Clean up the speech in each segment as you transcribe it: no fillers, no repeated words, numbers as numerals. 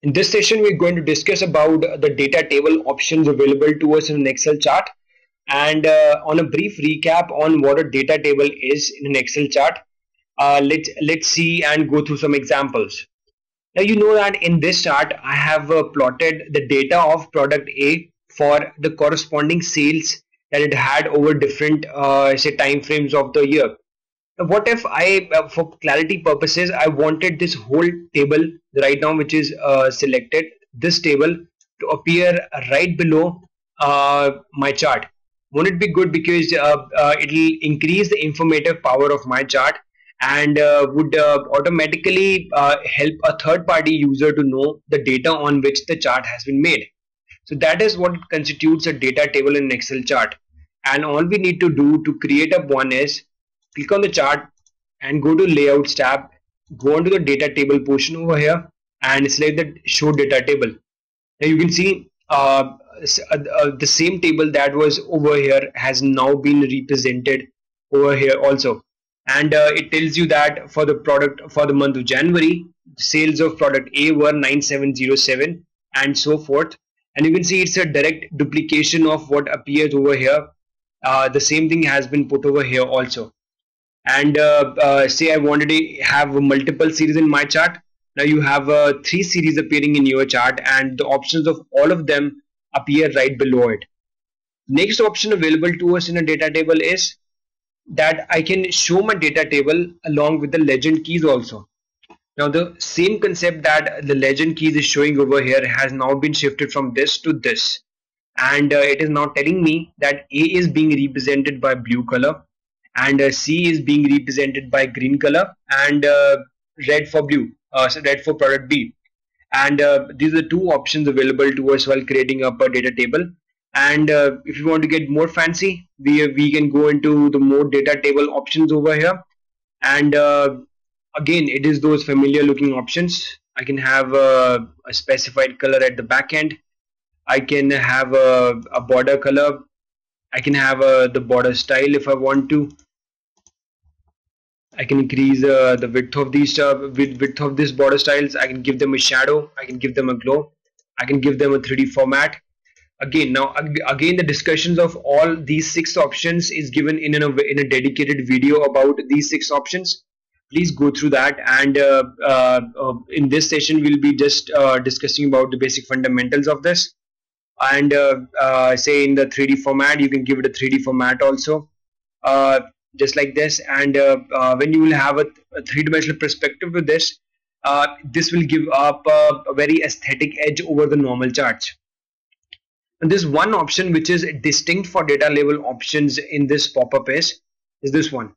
In this session, we're going to discuss about the data table options available to us in an Excel chart, and on a brief recap on what a data table is in an Excel chart. Let's see and go through some examples. Now you know that in this chart I have plotted the data of product A for the corresponding sales that it had over different say time frames of the year. Now, what if I, for clarity purposes, I wanted this whole table right now, which is selected, this table to appear right below my chart? Won't it be good because it'll increase the informative power of my chart and would automatically help a third party user to know the data on which the chart has been made. So that is what constitutes a data table in an Excel chart. And all we need to do to create up one is click on the chart and go to layouts tab, go onto the data table portion over here and select the show data table. Now you can see the same table that was over here has now been represented over here also, and it tells you that for the product for the month of January, sales of product A were 9707 and so forth. And you can see it's a direct duplication of what appears over here. The same thing has been put over here also. And say I wanted to have multiple series in my chart. Now you have three series appearing in your chart, and the options of all of them appear right below it. Next option available to us in a data table is that I can show my data table along with the legend keys also. Now the same concept that the legend keys is showing over here has now been shifted from this to this, and it is now telling me that A is being represented by blue color, and C is being represented by green color, and red for blue, so red for product B. And these are the two options available to us while creating up a data table. And if you want to get more fancy, we can go into the more data table options over here. And again, it is those familiar looking options. I can have a specified color at the back end. I can have a border color. I can have the border style if I want to. I can increase the width of these width of these border styles. I can give them a shadow. I can give them a glow. I can give them a 3D format. Again, the discussions of all these six options is given in a dedicated video about these six options. Please go through that. And in this session, we'll be just discussing about the basic fundamentals of this. And say in the 3D format, you can give it a 3D format also. Just like this. And when you will have a three-dimensional perspective with this, this will give up a very aesthetic edge over the normal charts. And this one option which is distinct for data label options in this pop-up is this one.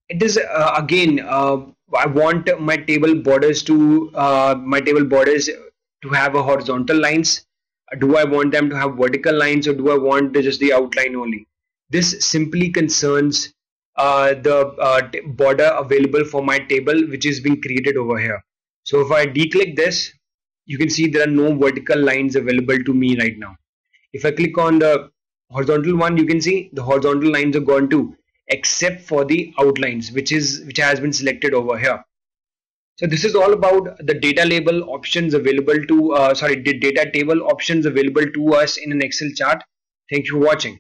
It is again I want my table borders to have a horizontal lines. Do I want them to have vertical lines, or do I want just the outline only? This simply concerns the border available for my table which is being created over here. So if I declick this, you can see there are no vertical lines available to me right now. If I click on the horizontal one, you can see the horizontal lines are gone too, except for the outlines which has been selected over here. So this is all about the data label options available to the data table options available to us in an Excel chart. Thank you for watching.